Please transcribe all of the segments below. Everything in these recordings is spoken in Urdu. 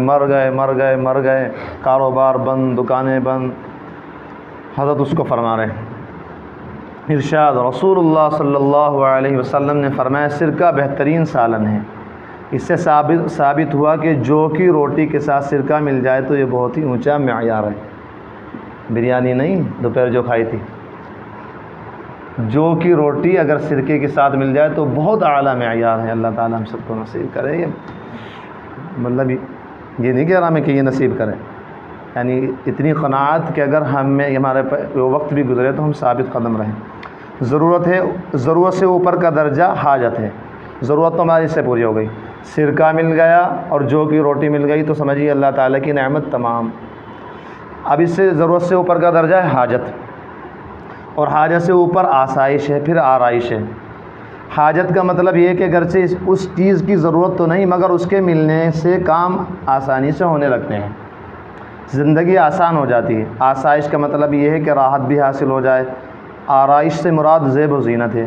مر گئے، کاروبار بند، دکانیں بند. حضرت اس کو فرما رہے ہیں. ارشاد رسول اللہ صلی اللہ علیہ وسلم نے فرمایا سرکہ بہترین سالن ہے. اس سے ثابت ہوا کہ جو کی روٹی کے ساتھ سرکہ مل جائے تو یہ بہت ہی اونچا معیار ہے. بریانی نہیں دوپہر جو کھائی تھی، جو کی روٹی اگر سرکے کے ساتھ مل جائے تو بہت اعلیٰ معیار ہے. اللہ تعالیٰ ہم سب کو نصیب کرے. یہ مطلب یہ نہیں کہہ رہا میں کہ یہ نصیب کرے، یعنی اتنی قناعت کہ اگر ہمارے وقت بھی گزرے تو ہم ثابت قدم رہیں. ضرورت سے اوپر کا درجہ حاجت ہے. ضرورت تو ہماری اس سے پوری ہو گئی، سرکہ مل گیا اور جو کی روٹی مل گئی تو سمجھیے اللہ تعالیٰ کی نعمت تمام. اب اس سے ضرورت سے اوپر کا درجہ ہے حاجت، اور حاجت سے اوپر آسائش ہے، پھر آرائش ہے. حاجت کا مطلب یہ ہے کہ اگرچہ اس چیز کی ضرورت تو نہیں مگر اس کے ملنے سے کام آسانی سے ہونے لگتے ہیں، زندگی آسان ہو جاتی ہے. آسائش کا مطلب یہ ہے کہ راحت بھی حاصل ہو جائے. آرائش سے مراد زیب و زینت ہے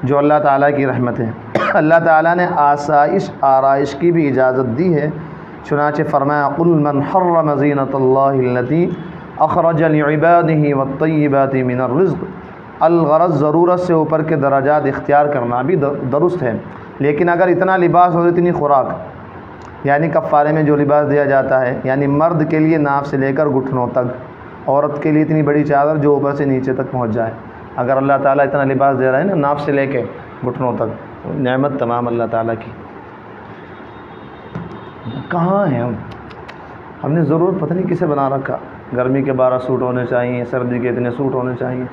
جو اللہ تعالیٰ کی رحمت ہے. اللہ تعالیٰ نے آرائش کی بھی اجازت دی ہے. چنانچہ فرمایا قل من حرم زینت اللہ التی اخرج لعباده والطیبات من الرزق. الغرض ضرورت سے اوپر کے درجات اختیار کرنا بھی درست ہے، لیکن اگر اتنا لباس اور اتنی خوراک، یعنی کفارے میں جو لباس دیا جاتا ہے، یعنی مرد کے لیے ناف سے لے کر گھٹنوں تک، عورت کے لیے اتنی بڑی چادر جو اوپر سے نیچے تک پہنچ جائے. اگر اللہ تعالیٰ اتنا لباس دے رہا ہے نا ناف سے لے کے گھٹنوں تک، نعمت تمام اللہ تعالیٰ کی. کہاں ہیں ہم نے ضرورت پتہ نہیں کسے بنا رکھا. گرمی کے 12 سوٹ ہونے چاہیے، سردی کے اتنے سوٹ ہونے چاہیے.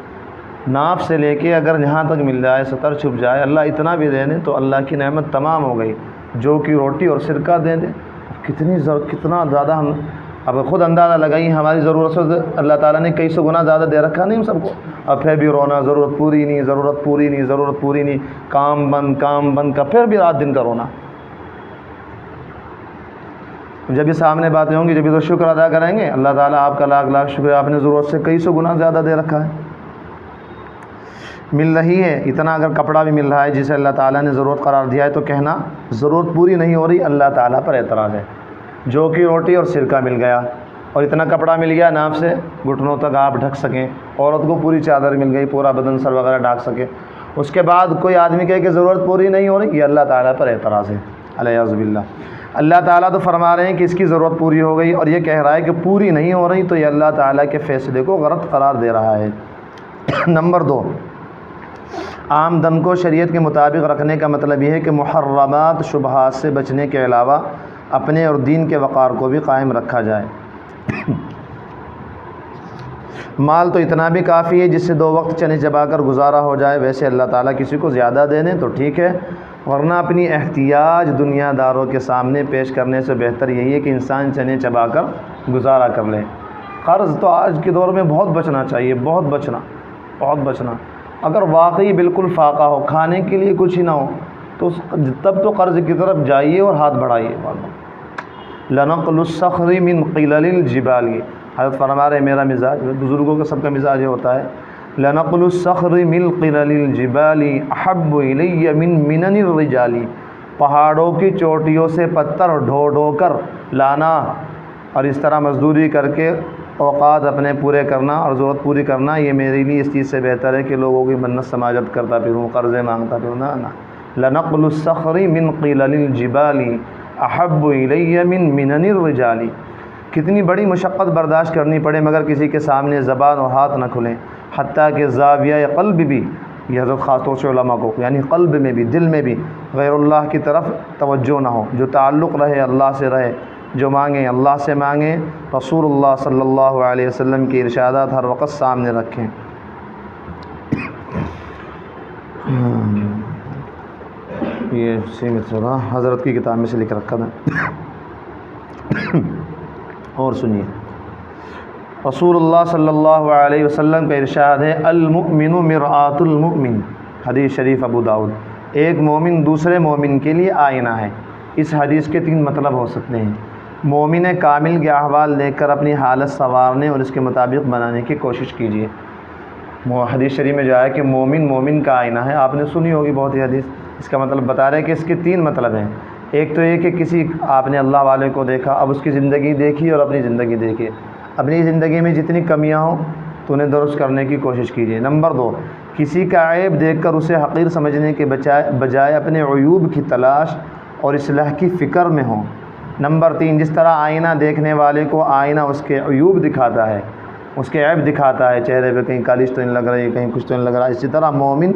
ناف سے لے کے اگر یہاں تک مل جائے، سطر چھپ جائے، اللہ اتنا بھی دے دے تو اللہ کی نعمت تمام ہو گئی. جو کی روٹی اور سرکہ دے دے، کتنا زیادہ ہم اب خود اندازہ لگائیے. ہماری ضرورت سے اللہ تعالیٰ نے کئی سو گنا زیادہ دے رکھا نہیں ہم سب کو. اب پھر بھی رونا، ضرورت پوری نہیں، ضرورت پوری نہیں، ضرورت پوری نہیں، کام بند کا، پھر بھی رات دن کا رونا. جب یہ سامنے باتیں ہوں گی جب یہ تو شکر ادا کریں گے. اللہ تعالیٰ آپ کا لاکھ لاکھ شکر، آپ نے ضرورت سے کئی سو گنا زیادہ دے رکھا ہے. مل رہی ہے اتنا، اگر کپڑا بھی مل رہا ہے جسے اللہ تعالیٰ نے ضرورت قرار دیا ہے تو کہنا ضرورت پوری نہیں ہو رہی، اللہ تعالیٰ پر اعتراض ہے. جو کی روٹی اور سرکہ مل گیا اور اتنا کپڑا مل گیا ناف سے گھٹنوں تک آپ ڈھک سکیں، عورت کو پوری چادر مل گئی، پورا بدن سر وغیرہ ڈھانک سکے. اس کے بعد کوئی آدمی کہے کہ ضرورت پوری نہیں ہو رہی، یہ اللہ تعالیٰ پر اعتراض ہے. الیاذ باللہ. اللہ تعالیٰ تو فرما رہے ہیں کہ اس کی ضرورت پوری ہو گئی، اور یہ کہہ رہا ہے کہ پوری نہیں ہو رہی، تو یہ اللہ تعالیٰ کے فیصلے کو غلط قرار دے رہا ہے. نمبر 2، آمدن کو شریعت کے مطابق رکھنے کا مطلب یہ ہے کہ محرمات شبہات سے بچنے کے علاوہ اپنے اور دین کے وقار کو بھی قائم رکھا جائے. مال تو اتنا بھی کافی ہے جس سے 2 وقت چنے چبا کر گزارا ہو جائے. ویسے اللہ تعالیٰ کسی کو زیادہ دے دیں تو ٹھیک ہے، ورنہ اپنی احتیاج دنیا داروں کے سامنے پیش کرنے سے بہتر یہی ہے کہ انسان چنے چبا کر گزارا کر لے. قرض تو آج کے دور میں بہت بچنا چاہیے، بہت بچنا. اگر واقعی بالکل فاقہ ہو، کھانے کے لیے کچھ ہی نہ ہو، تو تب تو قرض کی طرف جائیے اور ہاتھ بڑھائیے. لنقل الصخر من قلل الجبال. حضرت فرما رہے میرا مزاج، بزرگوں کا سب کا مزاج یہ ہوتا ہے. لنقل الصخر من قلل الجبال احب الی من منن الرجال. پہاڑوں کی چوٹیوں سے پتھر ڈھو کر لانا اور اس طرح مزدوری کر کے اوقات اپنے پورے کرنا اور ضرورت پوری کرنا، یہ میرے لیے اس چیز سے بہتر ہے کہ لوگوں کی منت سماجت کرتا پھروں، قرضے مانگتا پھروں. نہ. لنقل الصخر من قلل الجبال احب الی من منن الرجال. کتنی بڑی مشقت برداشت کرنی پڑے مگر کسی کے سامنے زبان اور ہاتھ نہ کھلیں، حتیٰ کہ زاویہ قلب بھی، یہ حضرت خاص طور سے علماء کو، یعنی قلب میں بھی، دل میں بھی غیر اللہ کی طرف توجہ نہ ہو. جو تعلق رہے اللہ سے رہے، جو مانگیں اللہ سے مانگیں. رسول اللہ صلی اللہ علیہ وسلم کی ارشادات ہر وقت سامنے رکھیں. یہ سیمت رہا حضرت کی کتاب میں سے لکھ رکھا تھا. اور سنیے، رسول اللہ صلی اللہ علیہ وسلم کا ارشاد ہے المؤمن مرآۃ المؤمن. حدیث شریف ابو داؤد. ایک مومن دوسرے مومن کے لیے آئینہ ہے. اس حدیث کے 3 مطلب ہو سکتے ہیں. مومن کامل کے احوال دیکھ کر اپنی حالت سنوارنے اور اس کے مطابق بنانے کی کوشش کیجیے. حدیث شریف میں جو ہے کہ مومن کا آئینہ ہے، آپ نے سنی ہوگی بہت ہی حدیث. اس کا مطلب بتا رہے ہیں کہ اس کے 3 مطلب ہیں. ایک تو یہ کہ کسی آپ نے اللہ والے کو دیکھا، اب اس کی زندگی دیکھی اور اپنی زندگی دیکھی، اپنی زندگی میں جتنی کمیاں ہوں تو انہیں درست کرنے کی کوشش کیجیے۔ نمبر 2، کسی کا عیب دیکھ کر اسے حقیر سمجھنے کے بجائے اپنے عیوب کی تلاش اور اصلاح کی فکر میں ہوں۔ نمبر 3، جس طرح آئینہ دیکھنے والے کو آئینہ اس کے عیوب دکھاتا ہے، اس کے عیب دکھاتا ہے، چہرے پہ کہیں کالش تو نہیں لگ رہی، کہیں کچھ تو نہیں لگ رہا، اسی طرح مومن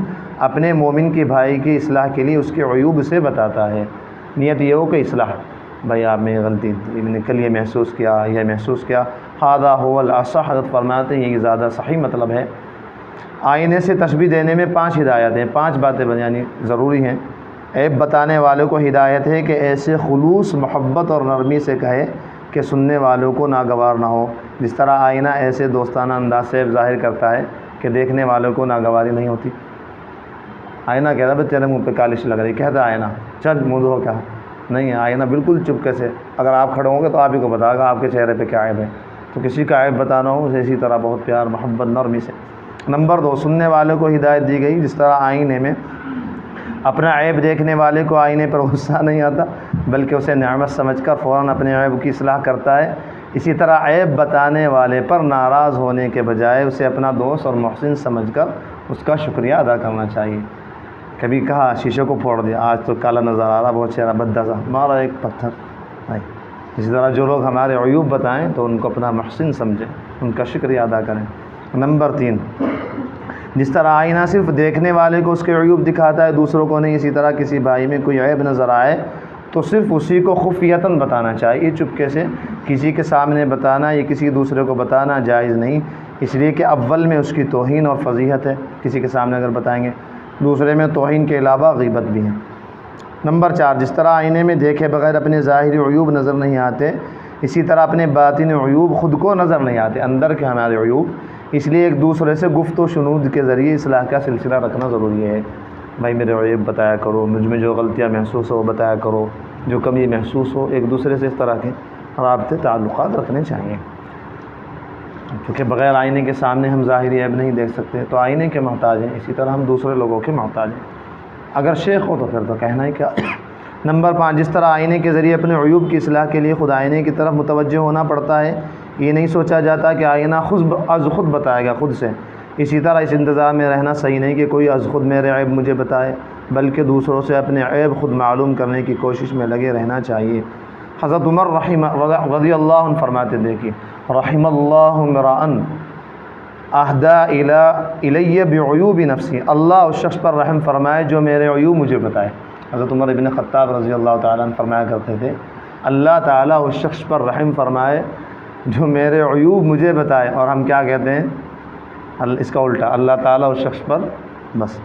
اپنے مومن کی بھائی کی اصلاح کے لیے اس کے عیوب سے بتاتا ہے۔ نیت یہ ہو کہ اصلاح، بھائی آپ میں غلطی میں نے کل یہ محسوس کیا، یہ محسوس کیا، ھذا ھو الاصح، حضرت فرماتے ہیں یہ زیادہ صحیح مطلب ہے۔ آئینے سے تشبیہ دینے میں 5 ہدایتیں، 5 باتیں یعنی ضروری ہیں۔ عیب بتانے والوں کو ہدایت ہے کہ ایسے خلوص، محبت اور نرمی سے کہے کہ سننے والوں کو ناگوار نہ ہو، جس طرح آئینہ ایسے دوستانہ انداز سے ظاہر کرتا ہے کہ دیکھنے والوں کو ناگواری نہیں ہوتی۔ آئینہ کہتا ہے بھائی تیرے منہ پہ کالش لگ رہی، کہتا ہے آئینہ چل منہ دھو، کیا نہیں ہے، آئینہ بالکل چپکے سے اگر آپ کھڑے ہوں گے تو آپ ہی کو بتائے گا آپ کے چہرے پہ کیا عیب ہے۔ تو کسی کا عیب بتانا ہو اسے اسی طرح بہت پیار، محبت، نرمی سے۔ نمبر 2، سننے والوں کو ہدایت دی گئی، جس طرح آئینے میں اپنا عیب دیکھنے والے کو آئینے پر غصہ نہیں آتا بلکہ اسے نعمت سمجھ کر فوراً اپنے عیب کی اصلاح کرتا ہے، اسی طرح عیب بتانے والے پر ناراض ہونے کے بجائے اسے اپنا دوست اور محسن سمجھ کر اس کا شکریہ ادا کرنا چاہیے۔ کبھی کہا شیشے کو پھوڑ دیا، آج تو کالا نظر آ رہا، بہت چہرہ بھدا سا، مارا ایک پتھر نہیں۔ اسی طرح جو لوگ ہمارے عیوب بتائیں تو ان کو اپنا محسن سمجھیں، ان کا شکریہ ادا کریں۔ نمبر 3، جس طرح آئینہ صرف دیکھنے والے کو اس کے عیوب دکھاتا ہے، دوسروں کو نہیں، اسی طرح کسی بھائی میں کوئی عیب نظر آئے تو صرف اسی کو خفیتاً بتانا چاہیے، چپکے سے کسی کے سامنے بتانا یا کسی دوسرے کو بتانا جائز نہیں، اس لیے کہ اول میں اس کی توہین اور فضیحت ہے، کسی کے سامنے اگر بتائیں گے، دوسرے میں توہین کے علاوہ غیبت بھی ہے۔ نمبر 4، جس طرح آئینے میں دیکھے بغیر اپنے ظاہری عیوب نظر نہیں آتے، اسی طرح اپنے باطنی عیوب خود کو نظر نہیں آتے، اندر کے ہمارے عیوب، اس لیے ایک دوسرے سے گفت و شنود کے ذریعے اصلاح کا سلسلہ رکھنا ضروری ہے۔ بھائی میرے عیب بتایا کرو، مجھ میں جو غلطیاں محسوس ہو بتایا کرو، جو کمی محسوس ہو، ایک دوسرے سے اس طرح کے رابطے تعلقات رکھنے چاہیے، کیونکہ بغیر آئینے کے سامنے ہم ظاہری عیب نہیں دیکھ سکتے، تو آئینے کے محتاج ہیں، اسی طرح ہم دوسرے لوگوں کے محتاج ہیں، اگر شیخ ہو تو پھر تو کہنا ہی کیا۔ نمبر 5، جس طرح آئینے کے ذریعے اپنے عیوب کی اصلاح کے لیے خود آئینے کی طرف متوجہ ہونا پڑتا ہے، یہ نہیں سوچا جاتا کہ آئینہ خود بتائے گا خود سے، اسی طرح اس انتظام میں رہنا صحیح نہیں کہ کوئی از خود میرے عیب مجھے بتائے، بلکہ دوسروں سے اپنے عیب خود معلوم کرنے کی کوشش میں لگے رہنا چاہیے۔ حضرت عمر رضی اللہ عنہ فرماتے دیکھیے، رحم اللہ امرأً اہدی الی بعیوب نفسی، اللہ اس شخص پر رحم فرمائے جو میرے عیوب مجھے بتائے۔ حضرت عمر بن خطاب رضی اللہ تعالیٰ عنہ فرمایا کرتے تھے، اللہ تعالیٰ اس شخص پر رحم فرمائے جو میرے عیوب مجھے بتائے، اور ہم کیا کہتے ہیں اس کا الٹا، اللہ تعالیٰ اس شخص پر بس۔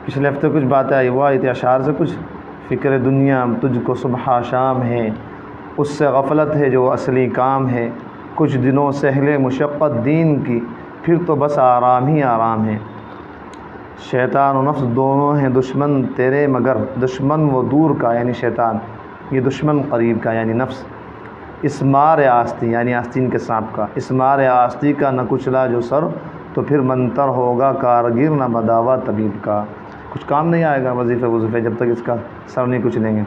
پچھلے ہفتے کچھ باتیں آئی، وہ آئی تھی اشعار سے، کچھ فکر دنیا تجھ کو صبح شام ہے، اس سے غفلت ہے جو اصلی کام ہے، کچھ دنوں سہلے مشقت دین کی، پھر تو بس آرام ہی آرام ہے۔ شیطان و نفس دونوں ہیں دشمن تیرے، مگر دشمن وہ دور کا یعنی شیطان، یہ دشمن قریب کا یعنی نفس۔ اسمار آستی یعنی آستین کے سانپ کا، اسمار آستی کا نہ کچلا جو سر، تو پھر منتر ہوگا کارگر نہ بداوا طبیب کا۔ کچھ کام نہیں آئے گا وظیفے جب تک اس کا سر نہیں کچلیں گے۔